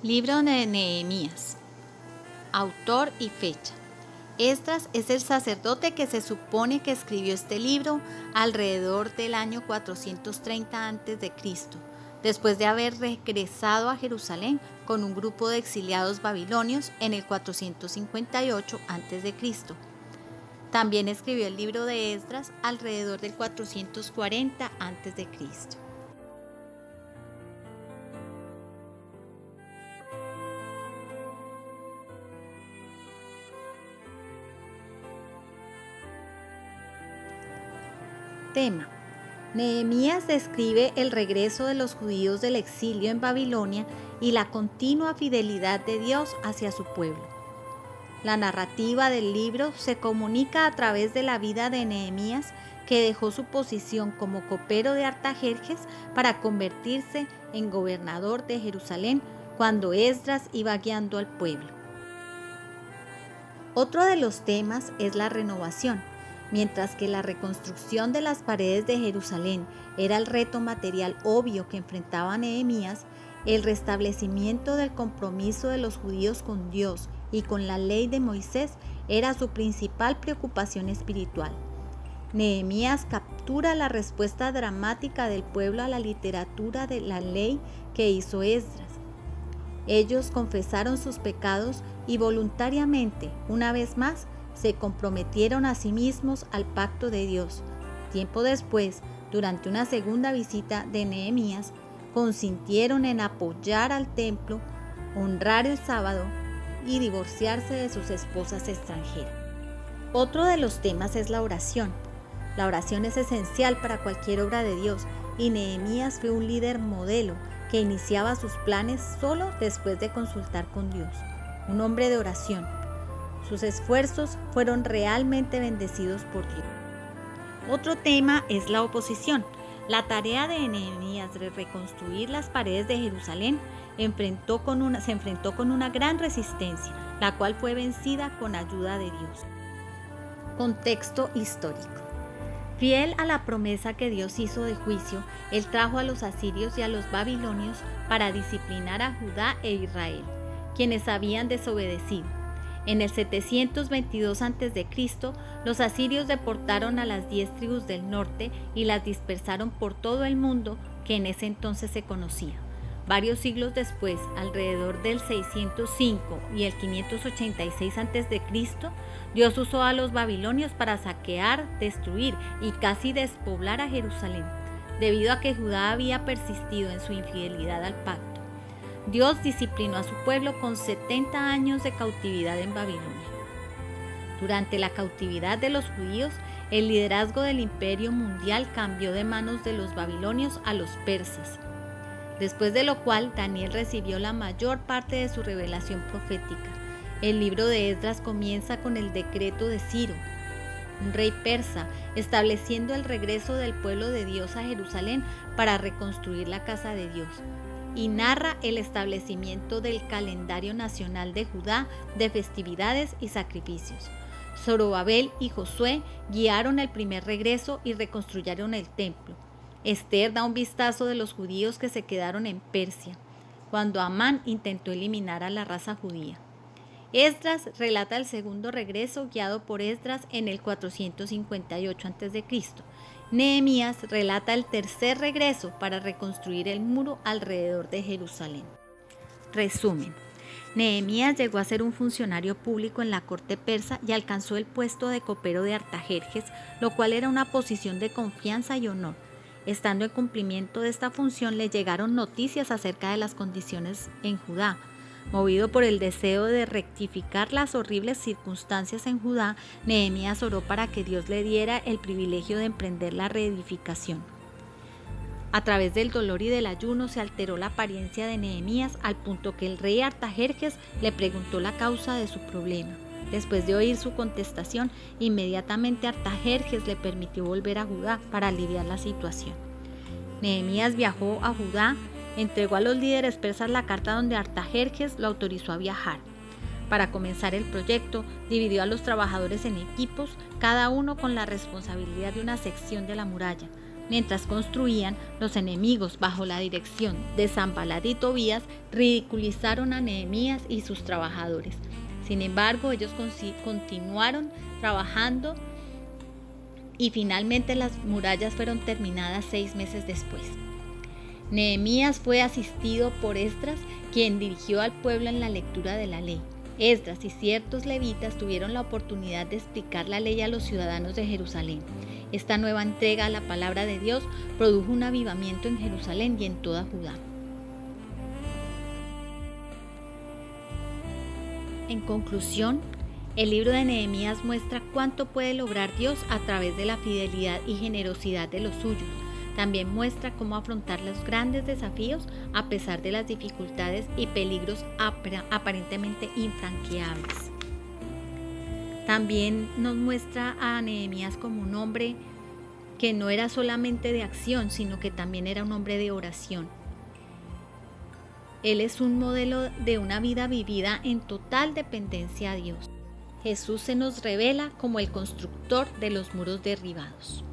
Libro de Nehemías. Autor y fecha. Esdras es el sacerdote que se supone que escribió este libro alrededor del año 430 a.C., después de haber regresado a Jerusalén con un grupo de exiliados babilonios en el 458 a.C. También escribió el libro de Esdras alrededor del 440 a.C. Tema: Nehemías describe el regreso de los judíos del exilio en Babilonia y la continua fidelidad de Dios hacia su pueblo. La narrativa del libro se comunica a través de la vida de Nehemías, que dejó su posición como copero de Artajerjes para convertirse en gobernador de Jerusalén cuando Esdras iba guiando al pueblo. Otro de los temas es la renovación. Mientras que la reconstrucción de las paredes de Jerusalén era el reto material obvio que enfrentaba Nehemías, el restablecimiento del compromiso de los judíos con Dios y con la ley de Moisés era su principal preocupación espiritual. Nehemías captura la respuesta dramática del pueblo a la literatura de la ley que hizo Esdras. Ellos confesaron sus pecados y voluntariamente, una vez más, se comprometieron a sí mismos al pacto de Dios. Tiempo después, durante una segunda visita de Nehemías, consintieron en apoyar al templo, honrar el sábado y divorciarse de sus esposas extranjeras. Otro de los temas es la oración. La oración es esencial para cualquier obra de Dios y Nehemías fue un líder modelo que iniciaba sus planes solo después de consultar con Dios. Un hombre de oración. Sus esfuerzos fueron realmente bendecidos por Dios. Otro tema es la oposición. La tarea de Nehemías de reconstruir las paredes de Jerusalén se enfrentó con una gran resistencia, la cual fue vencida con ayuda de Dios. Contexto histórico. Fiel a la promesa que Dios hizo de juicio, Él trajo a los asirios y a los babilonios para disciplinar a Judá e Israel, quienes habían desobedecido. En el 722 a.C., los asirios deportaron a las 10 tribus del norte y las dispersaron por todo el mundo que en ese entonces se conocía. Varios siglos después, alrededor del 605 y el 586 a.C., Dios usó a los babilonios para saquear, destruir y casi despoblar a Jerusalén, debido a que Judá había persistido en su infidelidad al pacto. Dios disciplinó a su pueblo con 70 años de cautividad en Babilonia. Durante la cautividad de los judíos, el liderazgo del imperio mundial cambió de manos de los babilonios a los persas, después de lo cual Daniel recibió la mayor parte de su revelación profética. El libro de Esdras comienza con el decreto de Ciro, un rey persa, estableciendo el regreso del pueblo de Dios a Jerusalén para reconstruir la casa de Dios, y narra el establecimiento del calendario nacional de Judá de festividades y sacrificios. Zorobabel y Josué guiaron el primer regreso y reconstruyeron el templo. Esther da un vistazo de los judíos que se quedaron en Persia, cuando Amán intentó eliminar a la raza judía. Esdras relata el segundo regreso guiado por Esdras en el 458 a.C. Nehemías relata el tercer regreso para reconstruir el muro alrededor de Jerusalén. Resumen. Nehemías llegó a ser un funcionario público en la corte persa y alcanzó el puesto de copero de Artajerjes, lo cual era una posición de confianza y honor. Estando en cumplimiento de esta función, le llegaron noticias acerca de las condiciones en Judá. Movido por el deseo de rectificar las horribles circunstancias en Judá, Nehemías oró para que Dios le diera el privilegio de emprender la reedificación. A través del dolor y del ayuno se alteró la apariencia de Nehemías al punto que el rey Artajerjes le preguntó la causa de su problema. Después de oír su contestación, inmediatamente Artajerjes le permitió volver a Judá para aliviar la situación. Nehemías viajó a Judá, entregó a los líderes persas la carta donde Artajerjes lo autorizó a viajar. Para comenzar el proyecto, dividió a los trabajadores en equipos, cada uno con la responsabilidad de una sección de la muralla. Mientras construían, los enemigos, bajo la dirección de Sanbalat y Tobías, ridiculizaron a Nehemías y sus trabajadores. Sin embargo, ellos continuaron trabajando y finalmente las murallas fueron terminadas 6 meses después. Nehemías fue asistido por Esdras, quien dirigió al pueblo en la lectura de la ley. Esdras y ciertos levitas tuvieron la oportunidad de explicar la ley a los ciudadanos de Jerusalén. Esta nueva entrega a la palabra de Dios produjo un avivamiento en Jerusalén y en toda Judá. En conclusión, el libro de Nehemías muestra cuánto puede lograr Dios a través de la fidelidad y generosidad de los suyos. También muestra cómo afrontar los grandes desafíos a pesar de las dificultades y peligros aparentemente infranqueables. También nos muestra a Nehemías como un hombre que no era solamente de acción, sino que también era un hombre de oración. Él es un modelo de una vida vivida en total dependencia a Dios. Jesús se nos revela como el constructor de los muros derribados.